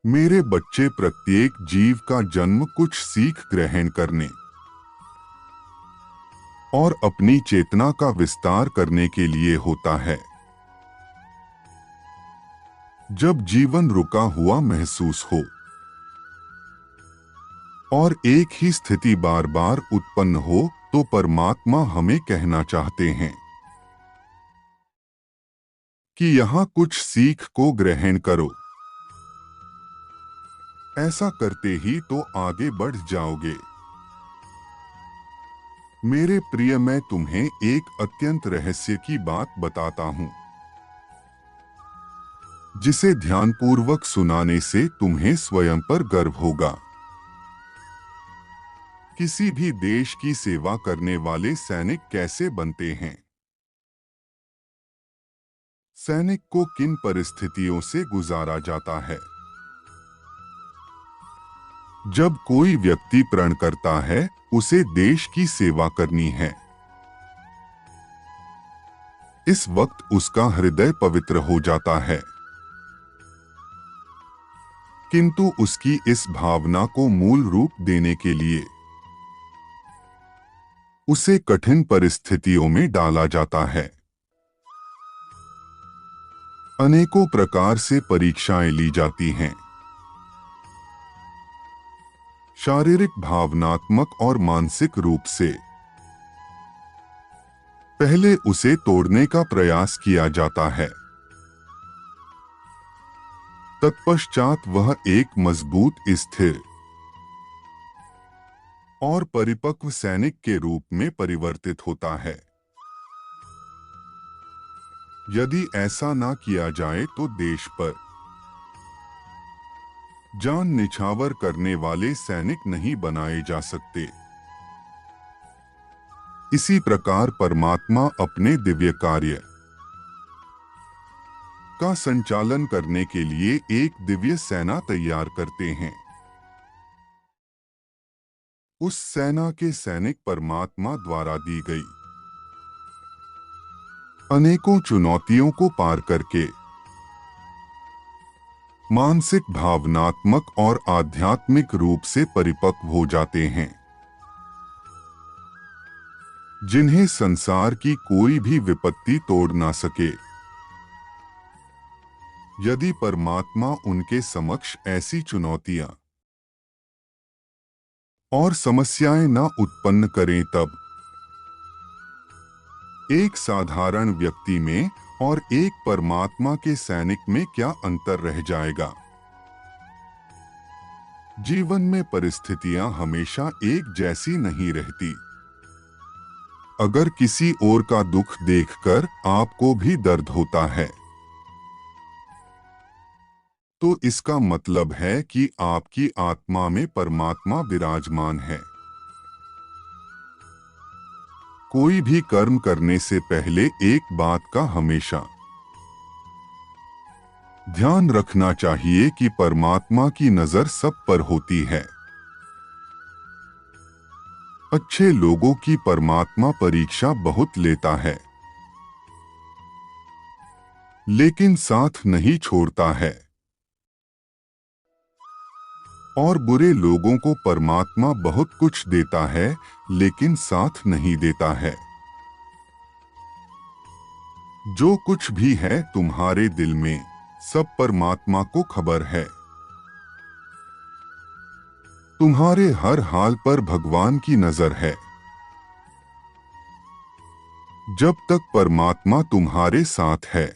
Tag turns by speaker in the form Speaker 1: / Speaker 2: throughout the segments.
Speaker 1: मेरे बच्चे, प्रत्येक जीव का जन्म कुछ सीख ग्रहण करने और अपनी चेतना का विस्तार करने के लिए होता है। जब जीवन रुका हुआ महसूस हो और एक ही स्थिति बार बार उत्पन्न हो, तो परमात्मा हमें कहना चाहते हैं कि यहाँ कुछ सीख को ग्रहण करो। ऐसा करते ही तो आगे बढ़ जाओगे। मेरे प्रिय, मैं तुम्हें एक अत्यंत रहस्य की बात बताता हूँ, जिसे ध्यानपूर्वक सुनाने से तुम्हें स्वयं पर गर्व होगा। किसी भी देश की सेवा करने वाले सैनिक कैसे बनते हैं? सैनिक को किन परिस्थितियों से गुजारा जाता है? जब कोई व्यक्ति प्रण करता है उसे देश की सेवा करनी है, इस वक्त उसका हृदय पवित्र हो जाता है। किंतु उसकी इस भावना को मूल रूप देने के लिए उसे कठिन परिस्थितियों में डाला जाता है। अनेकों प्रकार से परीक्षाएं ली जाती हैं। शारीरिक, भावनात्मक और मानसिक रूप से पहले उसे तोड़ने का प्रयास किया जाता है। तत्पश्चात वह एक मजबूत, स्थिर और परिपक्व सैनिक के रूप में परिवर्तित होता है। यदि ऐसा ना किया जाए तो देश पर जान निछावर करने वाले सैनिक नहीं बनाए जा सकते। इसी प्रकार परमात्मा अपने दिव्य कार्य का संचालन करने के लिए एक दिव्य सेना तैयार करते हैं। उस सेना के सैनिक परमात्मा द्वारा दी गई अनेकों चुनौतियों को पार करके मानसिक, भावनात्मक और आध्यात्मिक रूप से परिपक्व हो जाते हैं, जिन्हें संसार की कोई भी विपत्ति तोड़ ना सके। यदि परमात्मा उनके समक्ष ऐसी चुनौतियां और समस्याएं ना उत्पन्न करें, तब एक साधारण व्यक्ति में और एक परमात्मा के सैनिक में क्या अंतर रह जाएगा? जीवन में परिस्थितियां हमेशा एक जैसी नहीं रहती। अगर किसी और का दुख देखकर आपको भी दर्द होता है, तो इसका मतलब है कि आपकी आत्मा में परमात्मा विराजमान है। कोई भी कर्म करने से पहले एक बात का हमेशा ध्यान रखना चाहिए कि परमात्मा की नजर सब पर होती है। अच्छे लोगों की परमात्मा परीक्षा बहुत लेता है, लेकिन साथ नहीं छोड़ता है। और बुरे लोगों को परमात्मा बहुत कुछ देता है, लेकिन साथ नहीं देता है। जो कुछ भी है तुम्हारे दिल में, सब परमात्मा को खबर है। तुम्हारे हर हाल पर भगवान की नजर है। जब तक परमात्मा तुम्हारे साथ है,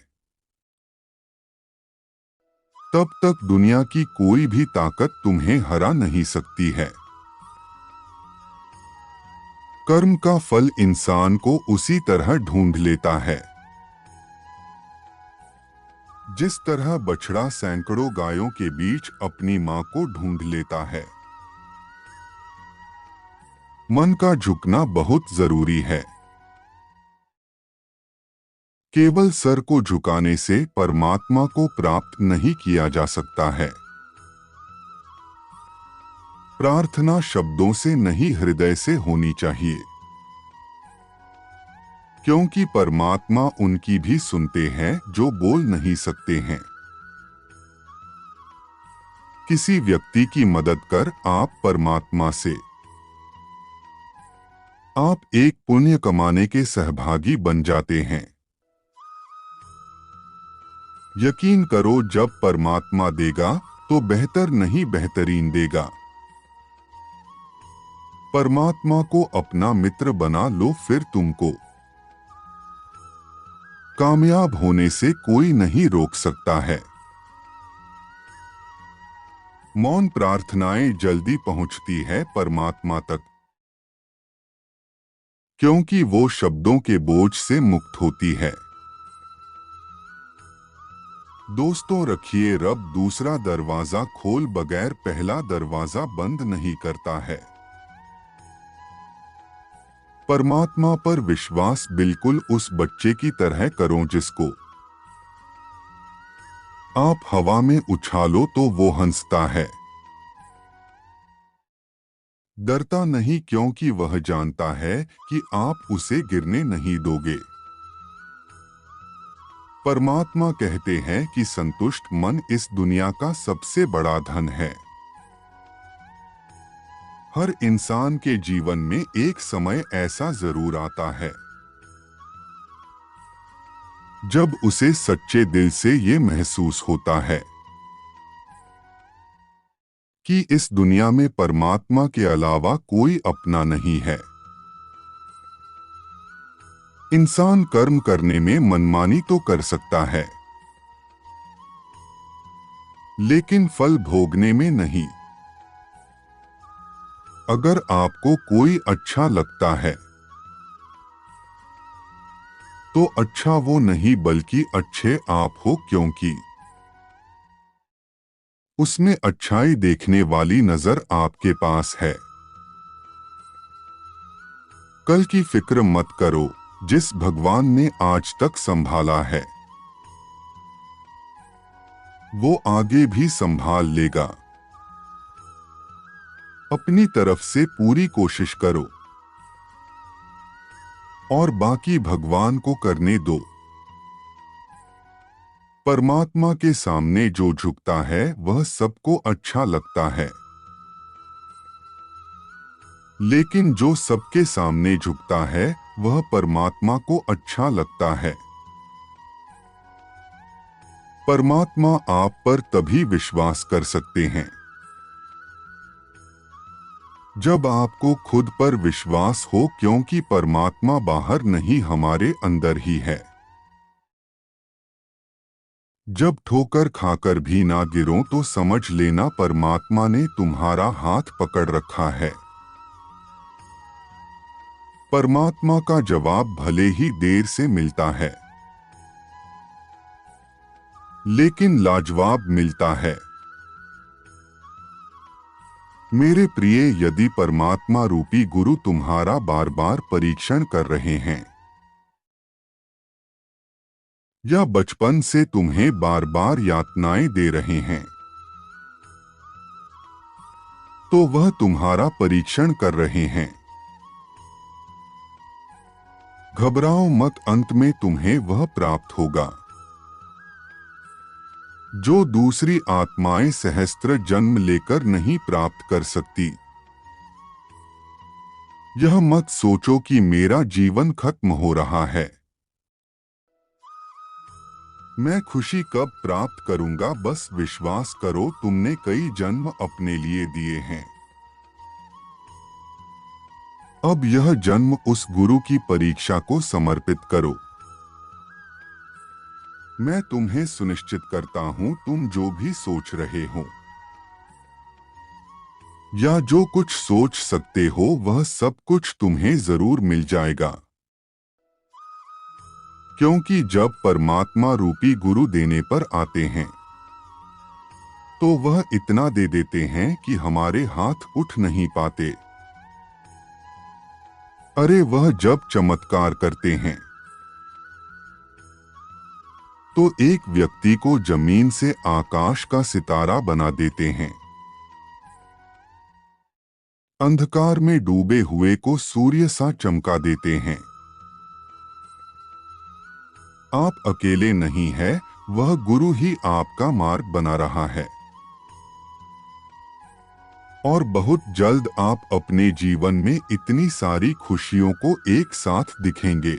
Speaker 1: तब तक दुनिया की कोई भी ताकत तुम्हें हरा नहीं सकती है। कर्म का फल इंसान को उसी तरह ढूंढ लेता है, जिस तरह बछड़ा सैकड़ों गायों के बीच अपनी मां को ढूंढ लेता है। मन का झुकना बहुत जरूरी है। केवल सर को झुकाने से परमात्मा को प्राप्त नहीं किया जा सकता है। प्रार्थना शब्दों से नहीं, हृदय से होनी चाहिए, क्योंकि परमात्मा उनकी भी सुनते हैं जो बोल नहीं सकते हैं। किसी व्यक्ति की मदद कर आप परमात्मा से आप एक पुण्य कमाने के सहभागी बन जाते हैं। यकीन करो, जब परमात्मा देगा तो बेहतर नहीं बेहतरीन देगा। परमात्मा को अपना मित्र बना लो, फिर तुमको कामयाब होने से कोई नहीं रोक सकता है। मौन प्रार्थनाएं जल्दी पहुंचती है परमात्मा तक, क्योंकि वो शब्दों के बोझ से मुक्त होती है। दोस्तों, रखिए, रब दूसरा दरवाजा खोल बगैर पहला दरवाजा बंद नहीं करता है। परमात्मा पर विश्वास बिल्कुल उस बच्चे की तरह करो जिसको आप हवा में उछालो तो वो हंसता है। डरता नहीं, क्योंकि वह जानता है कि आप उसे गिरने नहीं दोगे। परमात्मा कहते हैं कि संतुष्ट मन इस दुनिया का सबसे बड़ा धन है। हर इंसान के जीवन में एक समय ऐसा जरूर आता है जब उसे सच्चे दिल से ये महसूस होता है कि इस दुनिया में परमात्मा के अलावा कोई अपना नहीं है। इंसान कर्म करने में मनमानी तो कर सकता है, लेकिन फल भोगने में नहीं। अगर आपको कोई अच्छा लगता है तो अच्छा वो नहीं बल्कि अच्छे आप हो, क्योंकि उसमें अच्छाई देखने वाली नजर आपके पास है। कल की फिक्र मत करो, जिस भगवान ने आज तक संभाला है वो आगे भी संभाल लेगा। अपनी तरफ से पूरी कोशिश करो और बाकी भगवान को करने दो। परमात्मा के सामने जो झुकता है वह सबको अच्छा लगता है, लेकिन जो सबके सामने झुकता है वह परमात्मा को अच्छा लगता है। परमात्मा आप पर तभी विश्वास कर सकते हैं जब आपको खुद पर विश्वास हो, क्योंकि परमात्मा बाहर नहीं हमारे अंदर ही है। जब ठोकर खाकर भी ना गिरो तो समझ लेना परमात्मा ने तुम्हारा हाथ पकड़ रखा है। परमात्मा का जवाब भले ही देर से मिलता है, लेकिन लाजवाब मिलता है। मेरे प्रिय, यदि परमात्मा रूपी गुरु तुम्हारा बार बार परीक्षण कर रहे हैं या बचपन से तुम्हें बार बार यातनाएं दे रहे हैं, तो वह तुम्हारा परीक्षण कर रहे हैं। घबराओ मत, अंत में तुम्हें वह प्राप्त होगा जो दूसरी आत्माएं सहस्त्र जन्म लेकर नहीं प्राप्त कर सकती। यह मत सोचो कि मेरा जीवन खत्म हो रहा है, मैं खुशी कब प्राप्त करूंगा। बस विश्वास करो, तुमने कई जन्म अपने लिए दिए हैं। अब यह जन्म उस गुरु की परीक्षा को समर्पित करो। मैं तुम्हें सुनिश्चित करता हूं, तुम जो भी सोच रहे हो या जो कुछ सोच सकते हो वह सब कुछ तुम्हें जरूर मिल जाएगा, क्योंकि जब परमात्मा रूपी गुरु देने पर आते हैं तो वह इतना दे देते हैं कि हमारे हाथ उठ नहीं पाते। अरे, वह जब चमत्कार करते हैं तो एक व्यक्ति को जमीन से आकाश का सितारा बना देते हैं, अंधकार में डूबे हुए को सूर्य सा चमका देते हैं। आप अकेले नहीं हैं, वह गुरु ही आपका मार्ग बना रहा है। और बहुत जल्द आप अपने जीवन में इतनी सारी खुशियों को एक साथ दिखेंगे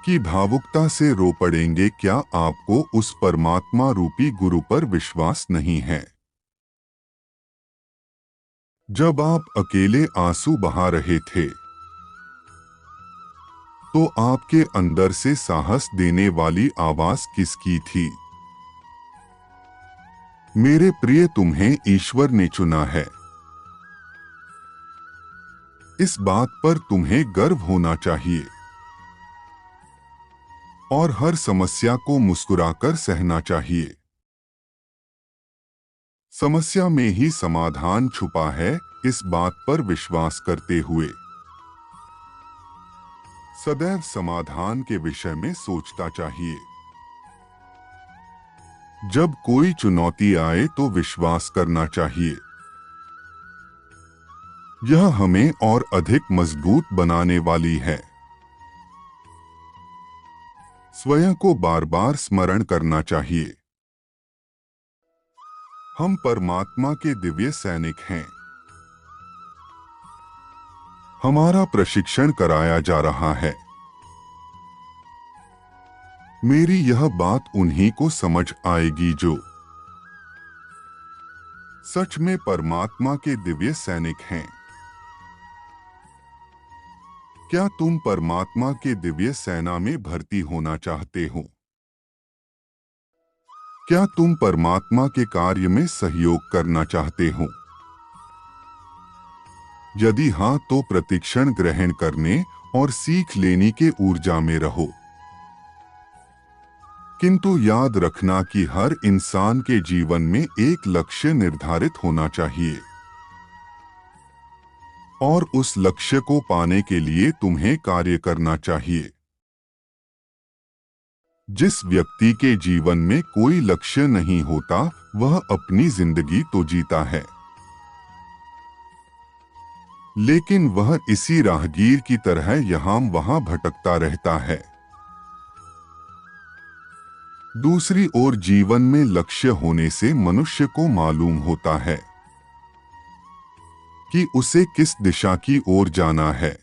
Speaker 1: कि भावुकता से रो पड़ेंगे। क्या आपको उस परमात्मा रूपी गुरु पर विश्वास नहीं है? जब आप अकेले आंसू बहा रहे थे तो आपके अंदर से साहस देने वाली आवाज किसकी थी? मेरे प्रिय, तुम्हें ईश्वर ने चुना है। इस बात पर तुम्हें गर्व होना चाहिए और हर समस्या को मुस्कुराकर सहना चाहिए। समस्या में ही समाधान छुपा है, इस बात पर विश्वास करते हुए सदैव समाधान के विषय में सोचता चाहिए। जब कोई चुनौती आए तो विश्वास करना चाहिए। यह हमें और अधिक मजबूत बनाने वाली है। स्वयं को बार बार स्मरण करना चाहिए, हम परमात्मा के दिव्य सैनिक हैं। हमारा प्रशिक्षण कराया जा रहा है। मेरी यह बात उन्हीं को समझ आएगी जो सच में परमात्मा के दिव्य सैनिक हैं। क्या तुम परमात्मा के दिव्य सेना में भर्ती होना चाहते हो? क्या तुम परमात्मा के कार्य में सहयोग करना चाहते हो? यदि हाँ, तो प्रतिक्षण ग्रहण करने और सीख लेने के ऊर्जा में रहो। किंतु याद रखना कि हर इंसान के जीवन में एक लक्ष्य निर्धारित होना चाहिए और उस लक्ष्य को पाने के लिए तुम्हें कार्य करना चाहिए। जिस व्यक्ति के जीवन में कोई लक्ष्य नहीं होता, वह अपनी जिंदगी तो जीता है, लेकिन वह इसी राहगीर की तरह यहाँ वहां भटकता रहता है। दूसरी ओर जीवन में लक्ष्य होने से मनुष्य को मालूम होता है कि उसे किस दिशा की ओर जाना है।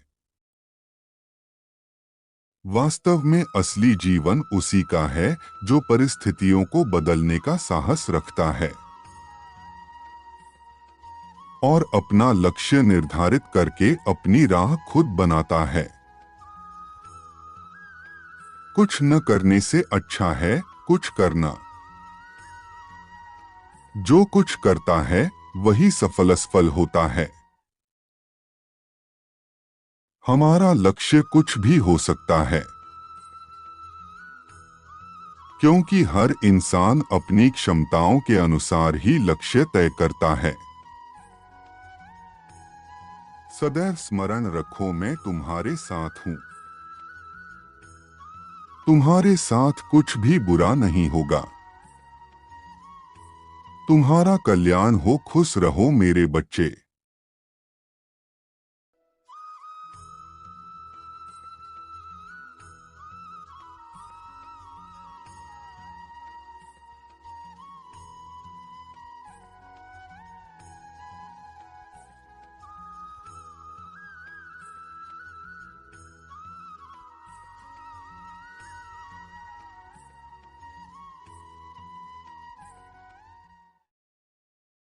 Speaker 1: वास्तव में असली जीवन उसी का है जो परिस्थितियों को बदलने का साहस रखता है और अपना लक्ष्य निर्धारित करके अपनी राह खुद बनाता है। कुछ न करने से अच्छा है कुछ करना। जो कुछ करता है वही सफल होता है। हमारा लक्ष्य कुछ भी हो सकता है, क्योंकि हर इंसान अपनी क्षमताओं के अनुसार ही लक्ष्य तय करता है। सदैव स्मरण रखो, मैं तुम्हारे साथ हूं। तुम्हारे साथ कुछ भी बुरा नहीं होगा। तुम्हारा कल्याण हो, खुश रहो मेरे बच्चे।